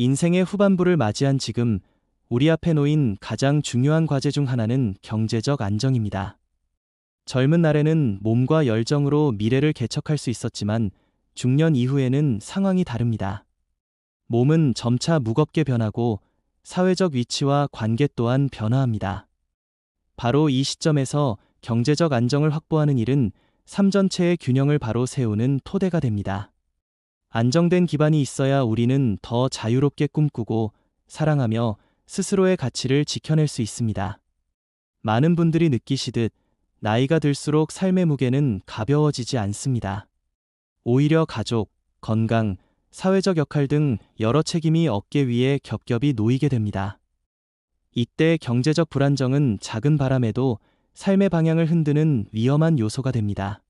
인생의 후반부를 맞이한 지금 우리 앞에 놓인 가장 중요한 과제 중 하나는 경제적 안정입니다. 젊은 날에는 몸과 열정으로 미래를 개척할 수 있었지만 중년 이후에는 상황이 다릅니다. 몸은 점차 무겁게 변하고 사회적 위치와 관계 또한 변화합니다. 바로 이 시점에서 경제적 안정을 확보하는 일은 삶 전체의 균형을 바로 세우는 토대가 됩니다. 안정된 기반이 있어야 우리는 더 자유롭게 꿈꾸고 사랑하며 스스로의 가치를 지켜낼 수 있습니다. 많은 분들이 느끼시듯 나이가 들수록 삶의 무게는 가벼워지지 않습니다. 오히려 가족, 건강, 사회적 역할 등 여러 책임이 어깨 위에 겹겹이 놓이게 됩니다. 이때 경제적 불안정은 작은 바람에도 삶의 방향을 흔드는 위험한 요소가 됩니다.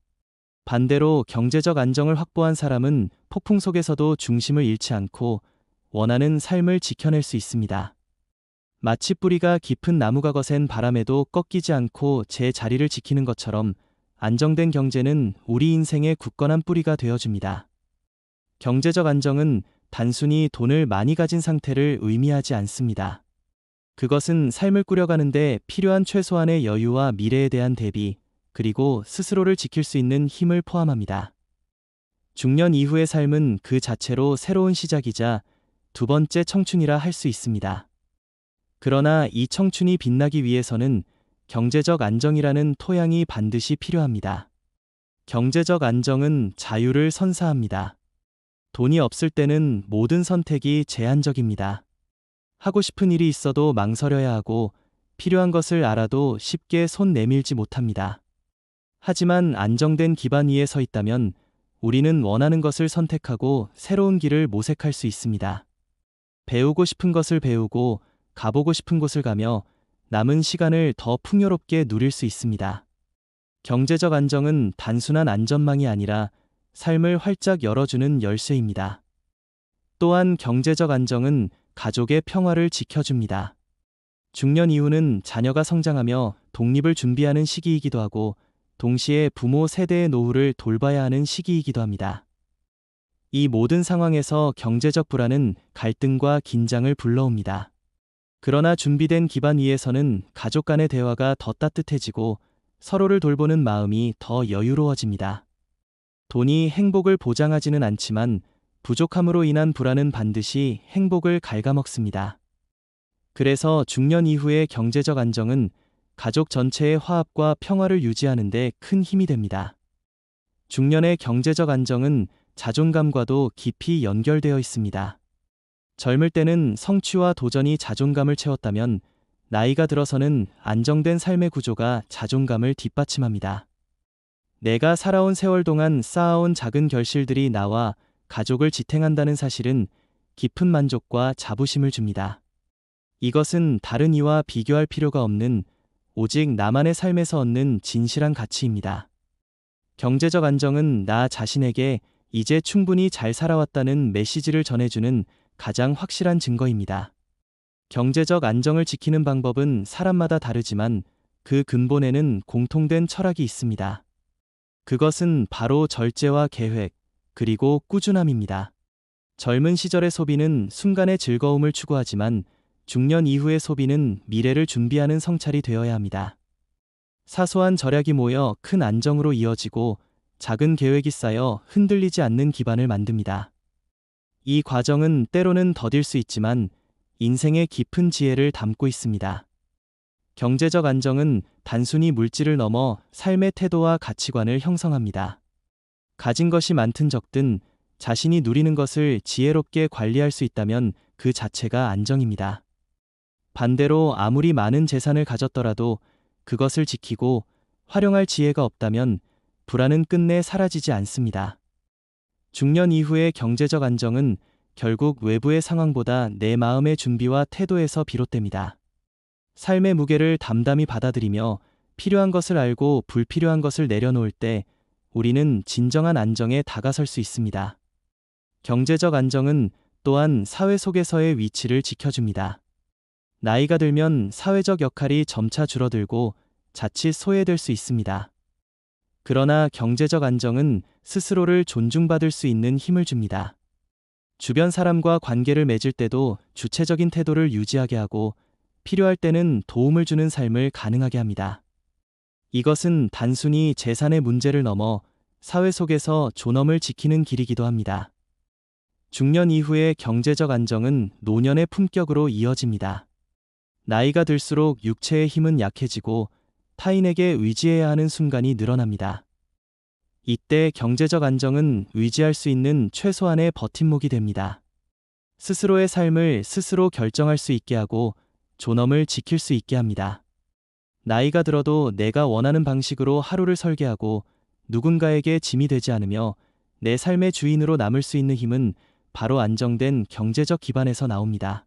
반대로 경제적 안정을 확보한 사람은 폭풍 속에서도 중심을 잃지 않고 원하는 삶을 지켜낼 수 있습니다. 마치 뿌리가 깊은 나무가 거센 바람에도 꺾이지 않고 제 자리를 지키는 것처럼 안정된 경제는 우리 인생의 굳건한 뿌리가 되어줍니다. 경제적 안정은 단순히 돈을 많이 가진 상태를 의미하지 않습니다. 그것은 삶을 꾸려가는데 필요한 최소한의 여유와 미래에 대한 대비, 그리고 스스로를 지킬 수 있는 힘을 포함합니다. 중년 이후의 삶은 그 자체로 새로운 시작이자 두 번째 청춘이라 할 수 있습니다. 그러나 이 청춘이 빛나기 위해서는 경제적 안정이라는 토양이 반드시 필요합니다. 경제적 안정은 자유를 선사합니다. 돈이 없을 때는 모든 선택이 제한적입니다. 하고 싶은 일이 있어도 망설여야 하고 필요한 것을 알아도 쉽게 손 내밀지 못합니다. 하지만 안정된 기반 위에 서 있다면 우리는 원하는 것을 선택하고 새로운 길을 모색할 수 있습니다. 배우고 싶은 것을 배우고 가보고 싶은 곳을 가며 남은 시간을 더 풍요롭게 누릴 수 있습니다. 경제적 안정은 단순한 안전망이 아니라 삶을 활짝 열어주는 열쇠입니다. 또한 경제적 안정은 가족의 평화를 지켜줍니다. 중년 이후는 자녀가 성장하며 독립을 준비하는 시기이기도 하고 동시에 부모 세대의 노후를 돌봐야 하는 시기이기도 합니다. 이 모든 상황에서 경제적 불안은 갈등과 긴장을 불러옵니다. 그러나 준비된 기반 위에서는 가족 간의 대화가 더 따뜻해지고 서로를 돌보는 마음이 더 여유로워집니다. 돈이 행복을 보장하지는 않지만 부족함으로 인한 불안은 반드시 행복을 갉아먹습니다. 그래서 중년 이후의 경제적 안정은 가족 전체의 화합과 평화를 유지하는 데 큰 힘이 됩니다. 중년의 경제적 안정은 자존감과도 깊이 연결되어 있습니다. 젊을 때는 성취와 도전이 자존감을 채웠다면 나이가 들어서는 안정된 삶의 구조가 자존감을 뒷받침합니다. 내가 살아온 세월 동안 쌓아온 작은 결실들이 나와 가족을 지탱한다는 사실은 깊은 만족과 자부심을 줍니다. 이것은 다른 이와 비교할 필요가 없는 오직 나만의 삶에서 얻는 진실한 가치입니다. 경제적 안정은 나 자신에게 이제 충분히 잘 살아왔다는 메시지를 전해주는 가장 확실한 증거입니다. 경제적 안정을 지키는 방법은 사람마다 다르지만 그 근본에는 공통된 철학이 있습니다. 그것은 바로 절제와 계획, 그리고 꾸준함입니다. 젊은 시절의 소비는 순간의 즐거움을 추구하지만 중년 이후의 소비는 미래를 준비하는 성찰이 되어야 합니다. 사소한 절약이 모여 큰 안정으로 이어지고 작은 계획이 쌓여 흔들리지 않는 기반을 만듭니다. 이 과정은 때로는 더딜 수 있지만 인생의 깊은 지혜를 담고 있습니다. 경제적 안정은 단순히 물질을 넘어 삶의 태도와 가치관을 형성합니다. 가진 것이 많든 적든 자신이 누리는 것을 지혜롭게 관리할 수 있다면 그 자체가 안정입니다. 반대로 아무리 많은 재산을 가졌더라도 그것을 지키고 활용할 지혜가 없다면 불안은 끝내 사라지지 않습니다. 중년 이후의 경제적 안정은 결국 외부의 상황보다 내 마음의 준비와 태도에서 비롯됩니다. 삶의 무게를 담담히 받아들이며 필요한 것을 알고 불필요한 것을 내려놓을 때 우리는 진정한 안정에 다가설 수 있습니다. 경제적 안정은 또한 사회 속에서의 위치를 지켜줍니다. 나이가 들면 사회적 역할이 점차 줄어들고 자칫 소외될 수 있습니다. 그러나 경제적 안정은 스스로를 존중받을 수 있는 힘을 줍니다. 주변 사람과 관계를 맺을 때도 주체적인 태도를 유지하게 하고 필요할 때는 도움을 주는 삶을 가능하게 합니다. 이것은 단순히 재산의 문제를 넘어 사회 속에서 존엄을 지키는 길이기도 합니다. 중년 이후의 경제적 안정은 노년의 품격으로 이어집니다. 나이가 들수록 육체의 힘은 약해지고 타인에게 의지해야 하는 순간이 늘어납니다. 이때 경제적 안정은 의지할 수 있는 최소한의 버팀목이 됩니다. 스스로의 삶을 스스로 결정할 수 있게 하고 존엄을 지킬 수 있게 합니다. 나이가 들어도 내가 원하는 방식으로 하루를 설계하고 누군가에게 짐이 되지 않으며 내 삶의 주인으로 남을 수 있는 힘은 바로 안정된 경제적 기반에서 나옵니다.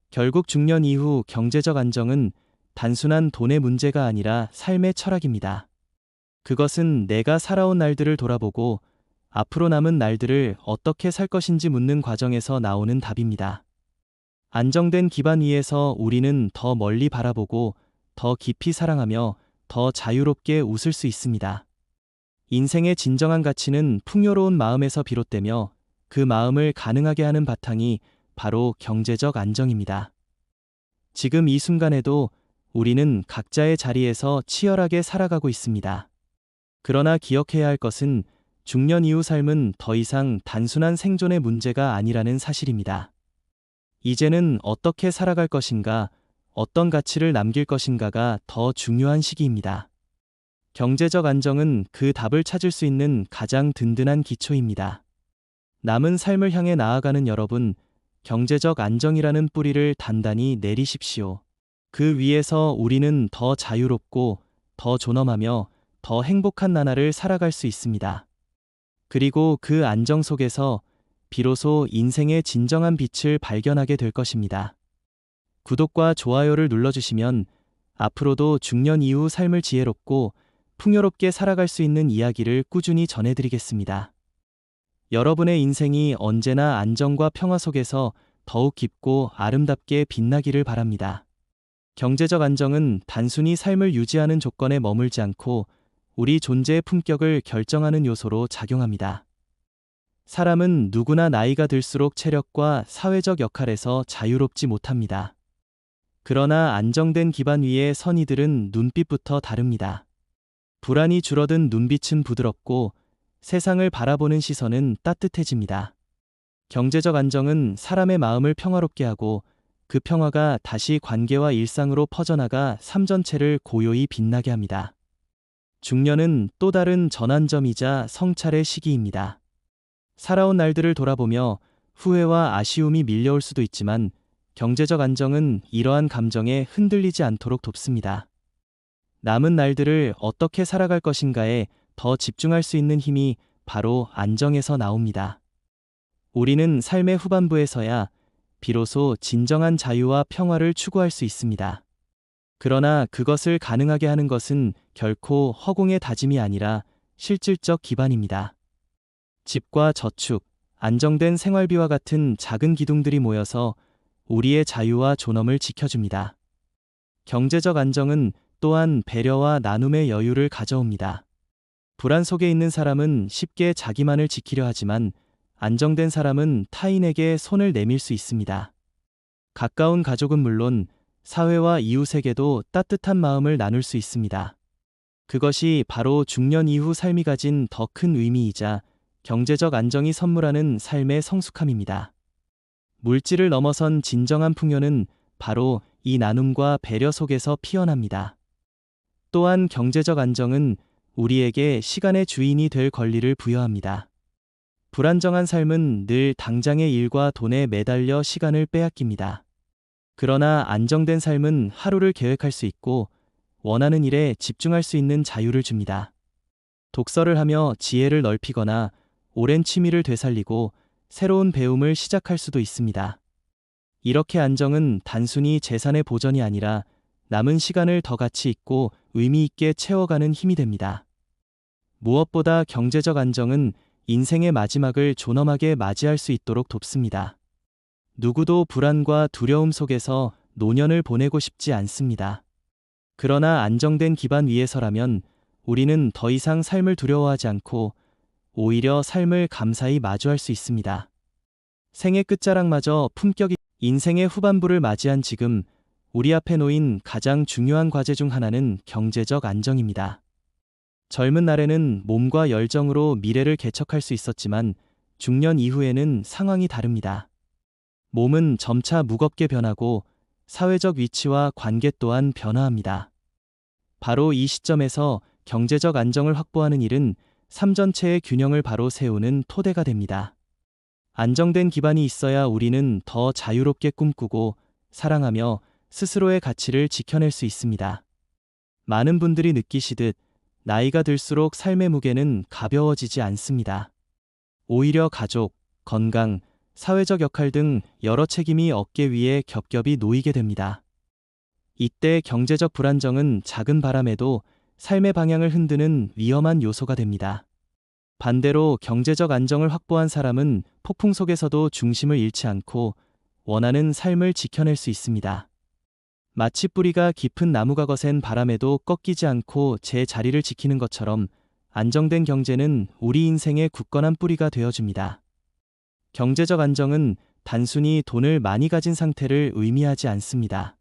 결국 중년 이후 경제적 안정은 단순한 돈의 문제가 아니라 삶의 철학입니다. 그것은 내가 살아온 날들을 돌아보고 앞으로 남은 날들을 어떻게 살 것인지 묻는 과정에서 나오는 답입니다. 안정된 기반 위에서 우리는 더 멀리 바라보고 더 깊이 사랑하며 더 자유롭게 웃을 수 있습니다. 인생의 진정한 가치는 풍요로운 마음에서 비롯되며 그 마음을 가능하게 하는 바탕이 바로 경제적 안정입니다. 지금 이 순간에도 우리는 각자의 자리에서 치열하게 살아가고 있습니다. 그러나 기억해야 할 것은 중년 이후 삶은 더 이상 단순한 생존의 문제가 아니라는 사실입니다. 이제는 어떻게 살아갈 것인가, 어떤 가치를 남길 것인가가 더 중요한 시기입니다. 경제적 안정은 그 답을 찾을 수 있는 가장 든든한 기초입니다. 남은 삶을 향해 나아가는 여러분, 경제적 안정이라는 뿌리를 단단히 내리십시오. 그 위에서 우리는 더 자유롭고 더 존엄하며 더 행복한 나날을 살아갈 수 있습니다. 그리고 그 안정 속에서 비로소 인생의 진정한 빛을 발견하게 될 것입니다. 구독과 좋아요를 눌러주시면 앞으로도 중년 이후 삶을 지혜롭고 풍요롭게 살아갈 수 있는 이야기를 꾸준히 전해드리겠습니다. 여러분의 인생이 언제나 안정과 평화 속에서 더욱 깊고 아름답게 빛나기를 바랍니다. 경제적 안정은 단순히 삶을 유지하는 조건에 머물지 않고 우리 존재의 품격을 결정하는 요소로 작용합니다. 사람은 누구나 나이가 들수록 체력과 사회적 역할에서 자유롭지 못합니다. 그러나 안정된 기반 위에 선 이들은 눈빛부터 다릅니다. 불안이 줄어든 눈빛은 부드럽고 세상을 바라보는 시선은 따뜻해집니다. 경제적 안정은 사람의 마음을 평화롭게 하고 그 평화가 다시 관계와 일상으로 퍼져나가 삶 전체를 고요히 빛나게 합니다. 중년은 또 다른 전환점이자 성찰의 시기입니다. 살아온 날들을 돌아보며 후회와 아쉬움이 밀려올 수도 있지만 경제적 안정은 이러한 감정에 흔들리지 않도록 돕습니다. 남은 날들을 어떻게 살아갈 것인가에 더 집중할 수 있는 힘이 바로 안정에서 나옵니다. 우리는 삶의 후반부에서야 비로소 진정한 자유와 평화를 추구할 수 있습니다. 그러나 그것을 가능하게 하는 것은 결코 허공의 다짐이 아니라 실질적 기반입니다. 집과 저축, 안정된 생활비와 같은 작은 기둥들이 모여서 우리의 자유와 존엄을 지켜줍니다. 경제적 안정은 또한 배려와 나눔의 여유를 가져옵니다. 불안 속에 있는 사람은 쉽게 자기만을 지키려 하지만 안정된 사람은 타인에게 손을 내밀 수 있습니다. 가까운 가족은 물론 사회와 이웃에게도 따뜻한 마음을 나눌 수 있습니다. 그것이 바로 중년 이후 삶이 가진 더 큰 의미이자 경제적 안정이 선물하는 삶의 성숙함입니다. 물질을 넘어선 진정한 풍요는 바로 이 나눔과 배려 속에서 피어납니다. 또한 경제적 안정은 우리에게 시간의 주인이 될 권리를 부여합니다. 불안정한 삶은 늘 당장의 일과 돈에 매달려 시간을 빼앗깁니다. 그러나 안정된 삶은 하루를 계획할 수 있고 원하는 일에 집중할 수 있는 자유를 줍니다. 독서를 하며 지혜를 넓히거나 오랜 취미를 되살리고 새로운 배움을 시작할 수도 있습니다. 이렇게 안정은 단순히 재산의 보전이 아니라 남은 시간을 더 가치 있고 의미 있게 채워가는 힘이 됩니다. 무엇보다 경제적 안정은 인생의 마지막을 존엄하게 맞이할 수 있도록 돕습니다. 누구도 불안과 두려움 속에서 노년을 보내고 싶지 않습니다. 그러나 안정된 기반 위에서라면 우리는 더 이상 삶을 두려워하지 않고 오히려 삶을 감사히 마주할 수 있습니다. 생의 끝자락마저 품격이 인생의 후반부를 맞이한 지금 우리 앞에 놓인 가장 중요한 과제 중 하나는 경제적 안정입니다. 젊은 날에는 몸과 열정으로 미래를 개척할 수 있었지만 중년 이후에는 상황이 다릅니다. 몸은 점차 무겁게 변하고 사회적 위치와 관계 또한 변화합니다. 바로 이 시점에서 경제적 안정을 확보하는 일은 삶 전체의 균형을 바로 세우는 토대가 됩니다. 안정된 기반이 있어야 우리는 더 자유롭게 꿈꾸고 사랑하며 스스로의 가치를 지켜낼 수 있습니다. 많은 분들이 느끼시듯 나이가 들수록 삶의 무게는 가벼워지지 않습니다. 오히려 가족, 건강, 사회적 역할 등 여러 책임이 어깨 위에 겹겹이 놓이게 됩니다. 이때 경제적 불안정은 작은 바람에도 삶의 방향을 흔드는 위험한 요소가 됩니다. 반대로 경제적 안정을 확보한 사람은 폭풍 속에서도 중심을 잃지 않고 원하는 삶을 지켜낼 수 있습니다. 마치 뿌리가 깊은 나무가 거센 바람에도 꺾이지 않고 제 자리를 지키는 것처럼 안정된 경제는 우리 인생의 굳건한 뿌리가 되어줍니다. 경제적 안정은 단순히 돈을 많이 가진 상태를 의미하지 않습니다.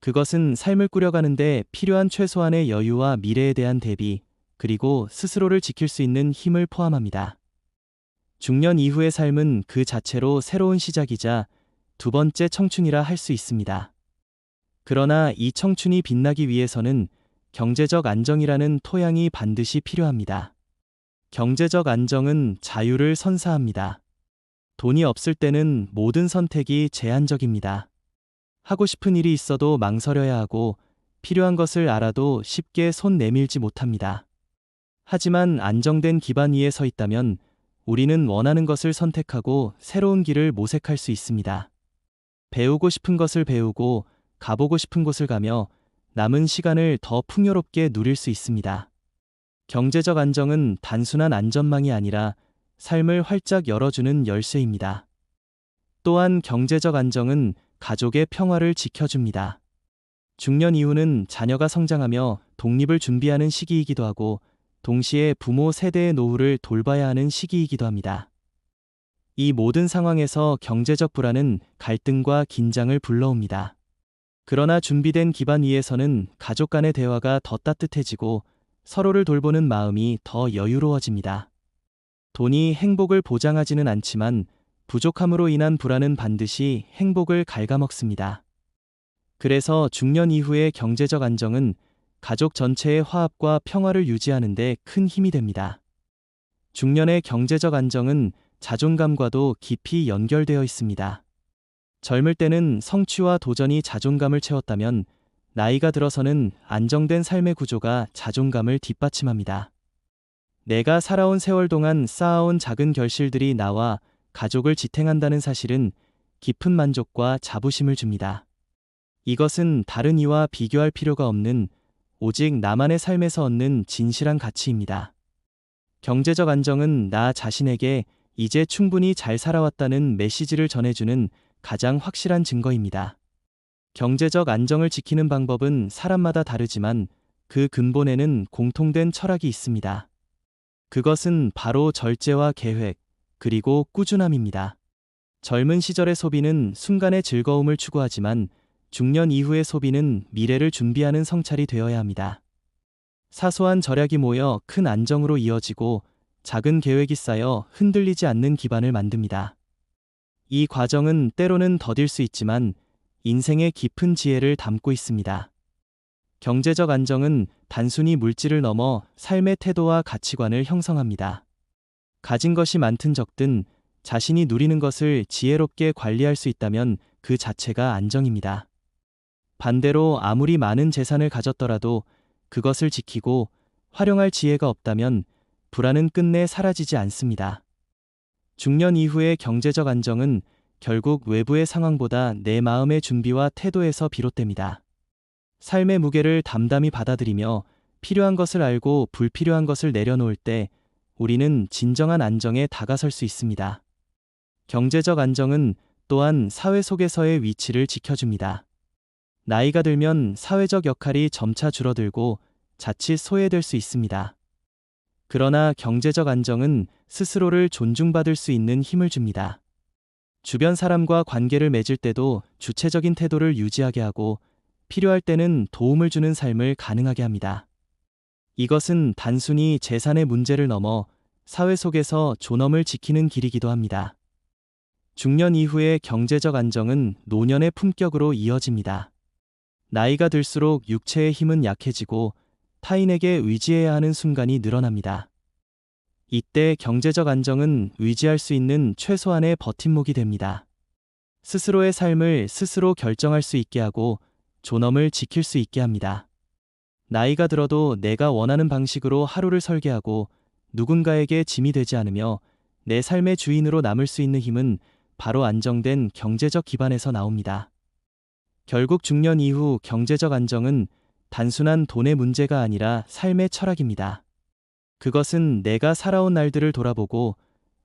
그것은 삶을 꾸려가는데 필요한 최소한의 여유와 미래에 대한 대비, 그리고 스스로를 지킬 수 있는 힘을 포함합니다. 중년 이후의 삶은 그 자체로 새로운 시작이자 두 번째 청춘이라 할 수 있습니다. 그러나 이 청춘이 빛나기 위해서는 경제적 안정이라는 토양이 반드시 필요합니다. 경제적 안정은 자유를 선사합니다. 돈이 없을 때는 모든 선택이 제한적입니다. 하고 싶은 일이 있어도 망설여야 하고 필요한 것을 알아도 쉽게 손 내밀지 못합니다. 하지만 안정된 기반 위에 서 있다면 우리는 원하는 것을 선택하고 새로운 길을 모색할 수 있습니다. 배우고 싶은 것을 배우고 가보고 싶은 곳을 가며 남은 시간을 더 풍요롭게 누릴 수 있습니다. 경제적 안정은 단순한 안전망이 아니라 삶을 활짝 열어주는 열쇠입니다. 또한 경제적 안정은 가족의 평화를 지켜줍니다. 중년 이후는 자녀가 성장하며 독립을 준비하는 시기이기도 하고 동시에 부모 세대의 노후를 돌봐야 하는 시기이기도 합니다. 이 모든 상황에서 경제적 불안은 갈등과 긴장을 불러옵니다. 그러나 준비된 기반 위에서는 가족 간의 대화가 더 따뜻해지고 서로를 돌보는 마음이 더 여유로워집니다. 돈이 행복을 보장하지는 않지만 부족함으로 인한 불안은 반드시 행복을 갉아먹습니다. 그래서 중년 이후의 경제적 안정은 가족 전체의 화합과 평화를 유지하는 데 큰 힘이 됩니다. 중년의 경제적 안정은 자존감과도 깊이 연결되어 있습니다. 젊을 때는 성취와 도전이 자존감을 채웠다면 나이가 들어서는 안정된 삶의 구조가 자존감을 뒷받침합니다. 내가 살아온 세월 동안 쌓아온 작은 결실들이 나와 가족을 지탱한다는 사실은 깊은 만족과 자부심을 줍니다. 이것은 다른 이와 비교할 필요가 없는 오직 나만의 삶에서 얻는 진실한 가치입니다. 경제적 안정은 나 자신에게 이제 충분히 잘 살아왔다는 메시지를 전해주는 가장 확실한 증거입니다. 경제적 안정을 지키는 방법은 사람마다 다르지만 그 근본에는 공통된 철학이 있습니다. 그것은 바로 절제와 계획, 그리고 꾸준함입니다. 젊은 시절의 소비는 순간의 즐거움을 추구하지만 중년 이후의 소비는 미래를 준비하는 성찰이 되어야 합니다. 사소한 절약이 모여 큰 안정으로 이어지고 작은 계획이 쌓여 흔들리지 않는 기반을 만듭니다. 이 과정은 때로는 더딜 수 있지만 인생의 깊은 지혜를 담고 있습니다. 경제적 안정은 단순히 물질을 넘어 삶의 태도와 가치관을 형성합니다. 가진 것이 많든 적든 자신이 누리는 것을 지혜롭게 관리할 수 있다면 그 자체가 안정입니다. 반대로 아무리 많은 재산을 가졌더라도 그것을 지키고 활용할 지혜가 없다면 불안은 끝내 사라지지 않습니다. 중년 이후의 경제적 안정은 결국 외부의 상황보다 내 마음의 준비와 태도에서 비롯됩니다. 삶의 무게를 담담히 받아들이며 필요한 것을 알고 불필요한 것을 내려놓을 때 우리는 진정한 안정에 다가설 수 있습니다. 경제적 안정은 또한 사회 속에서의 위치를 지켜줍니다. 나이가 들면 사회적 역할이 점차 줄어들고 자칫 소외될 수 있습니다. 그러나 경제적 안정은 스스로를 존중받을 수 있는 힘을 줍니다. 주변 사람과 관계를 맺을 때도 주체적인 태도를 유지하게 하고 필요할 때는 도움을 주는 삶을 가능하게 합니다. 이것은 단순히 재산의 문제를 넘어 사회 속에서 존엄을 지키는 길이기도 합니다. 중년 이후의 경제적 안정은 노년의 품격으로 이어집니다. 나이가 들수록 육체의 힘은 약해지고 타인에게 의지해야 하는 순간이 늘어납니다. 이때 경제적 안정은 의지할 수 있는 최소한의 버팀목이 됩니다. 스스로의 삶을 스스로 결정할 수 있게 하고 존엄을 지킬 수 있게 합니다. 나이가 들어도 내가 원하는 방식으로 하루를 설계하고 누군가에게 짐이 되지 않으며 내 삶의 주인으로 남을 수 있는 힘은 바로 안정된 경제적 기반에서 나옵니다. 결국 중년 이후 경제적 안정은 단순한 돈의 문제가 아니라 삶의 철학입니다. 그것은 내가 살아온 날들을 돌아보고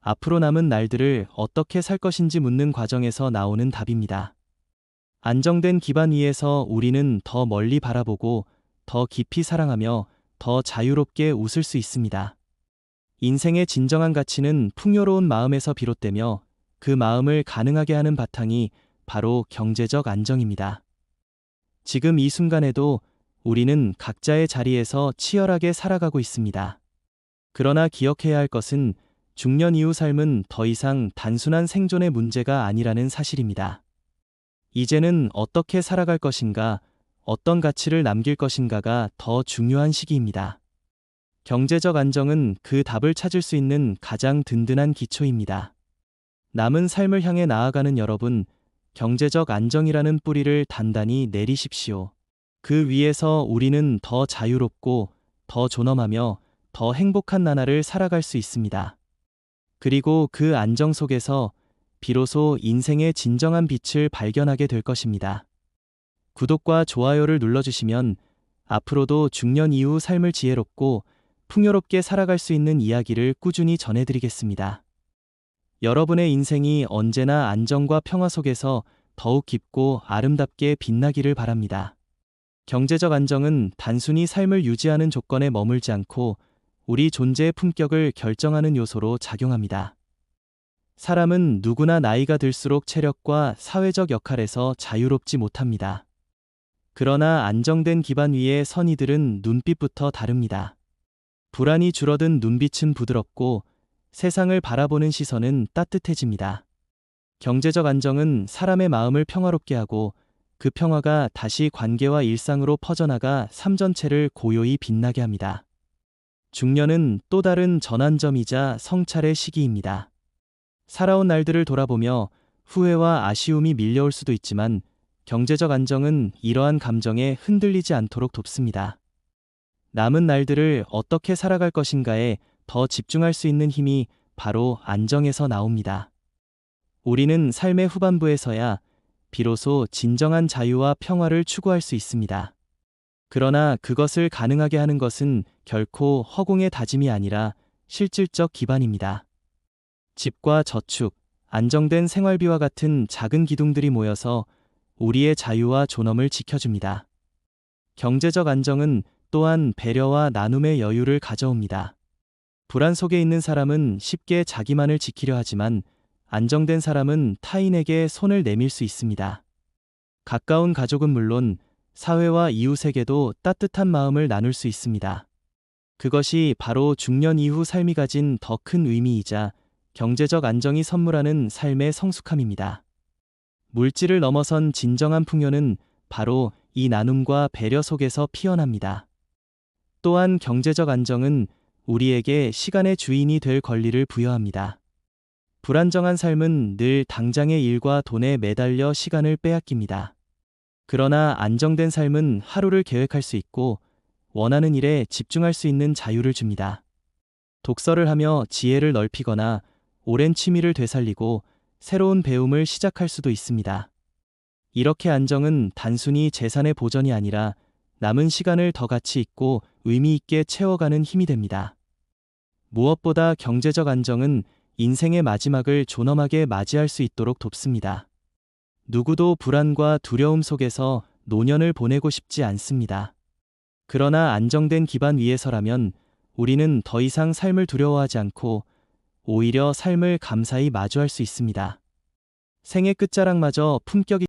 앞으로 남은 날들을 어떻게 살 것인지 묻는 과정에서 나오는 답입니다. 안정된 기반 위에서 우리는 더 멀리 바라보고 더 깊이 사랑하며 더 자유롭게 웃을 수 있습니다. 인생의 진정한 가치는 풍요로운 마음에서 비롯되며 그 마음을 가능하게 하는 바탕이 바로 경제적 안정입니다. 지금 이 순간에도 우리는 각자의 자리에서 치열하게 살아가고 있습니다. 그러나 기억해야 할 것은 중년 이후 삶은 더 이상 단순한 생존의 문제가 아니라는 사실입니다. 이제는 어떻게 살아갈 것인가, 어떤 가치를 남길 것인가가 더 중요한 시기입니다. 경제적 안정은 그 답을 찾을 수 있는 가장 든든한 기초입니다. 남은 삶을 향해 나아가는 여러분, 경제적 안정이라는 뿌리를 단단히 내리십시오. 그 위에서 우리는 더 자유롭고 더 존엄하며 더 행복한 나날을 살아갈 수 있습니다. 그리고 그 안정 속에서 비로소 인생의 진정한 빛을 발견하게 될 것입니다. 구독과 좋아요를 눌러주시면 앞으로도 중년 이후 삶을 지혜롭고 풍요롭게 살아갈 수 있는 이야기를 꾸준히 전해드리겠습니다. 여러분의 인생이 언제나 안정과 평화 속에서 더욱 깊고 아름답게 빛나기를 바랍니다. 경제적 안정은 단순히 삶을 유지하는 조건에 머물지 않고 우리 존재의 품격을 결정하는 요소로 작용합니다. 사람은 누구나 나이가 들수록 체력과 사회적 역할에서 자유롭지 못합니다. 그러나 안정된 기반 위의 선 이들은 눈빛부터 다릅니다. 불안이 줄어든 눈빛은 부드럽고 세상을 바라보는 시선은 따뜻해집니다. 경제적 안정은 사람의 마음을 평화롭게 하고 그 평화가 다시 관계와 일상으로 퍼져나가 삶 전체를 고요히 빛나게 합니다. 중년은 또 다른 전환점이자 성찰의 시기입니다. 살아온 날들을 돌아보며 후회와 아쉬움이 밀려올 수도 있지만 경제적 안정은 이러한 감정에 흔들리지 않도록 돕습니다. 남은 날들을 어떻게 살아갈 것인가에 더 집중할 수 있는 힘이 바로 안정에서 나옵니다. 우리는 삶의 후반부에서야 비로소 진정한 자유와 평화를 추구할 수 있습니다. 그러나 그것을 가능하게 하는 것은 결코 허공의 다짐이 아니라 실질적 기반입니다. 집과 저축, 안정된 생활비와 같은 작은 기둥들이 모여서 우리의 자유와 존엄을 지켜줍니다. 경제적 안정은 또한 배려와 나눔의 여유를 가져옵니다. 불안 속에 있는 사람은 쉽게 자기만을 지키려 하지만 안정된 사람은 타인에게 손을 내밀 수 있습니다. 가까운 가족은 물론 사회와 이웃에게도 따뜻한 마음을 나눌 수 있습니다. 그것이 바로 중년 이후 삶이 가진 더 큰 의미이자 경제적 안정이 선물하는 삶의 성숙함입니다. 물질을 넘어선 진정한 풍요는 바로 이 나눔과 배려 속에서 피어납니다. 또한 경제적 안정은 우리에게 시간의 주인이 될 권리를 부여합니다. 불안정한 삶은 늘 당장의 일과 돈에 매달려 시간을 빼앗깁니다. 그러나 안정된 삶은 하루를 계획할 수 있고 원하는 일에 집중할 수 있는 자유를 줍니다. 독서를 하며 지혜를 넓히거나 오랜 취미를 되살리고 새로운 배움을 시작할 수도 있습니다. 이렇게 안정은 단순히 재산의 보전이 아니라 남은 시간을 더 가치 있고 의미 있게 채워가는 힘이 됩니다. 무엇보다 경제적 안정은 인생의 마지막을 존엄하게 맞이할 수 있도록 돕습니다. 누구도 불안과 두려움 속에서 노년을 보내고 싶지 않습니다. 그러나 안정된 기반 위에서라면 우리는 더 이상 삶을 두려워하지 않고 오히려 삶을 감사히 마주할 수 있습니다. 생애 끝자락마저 품격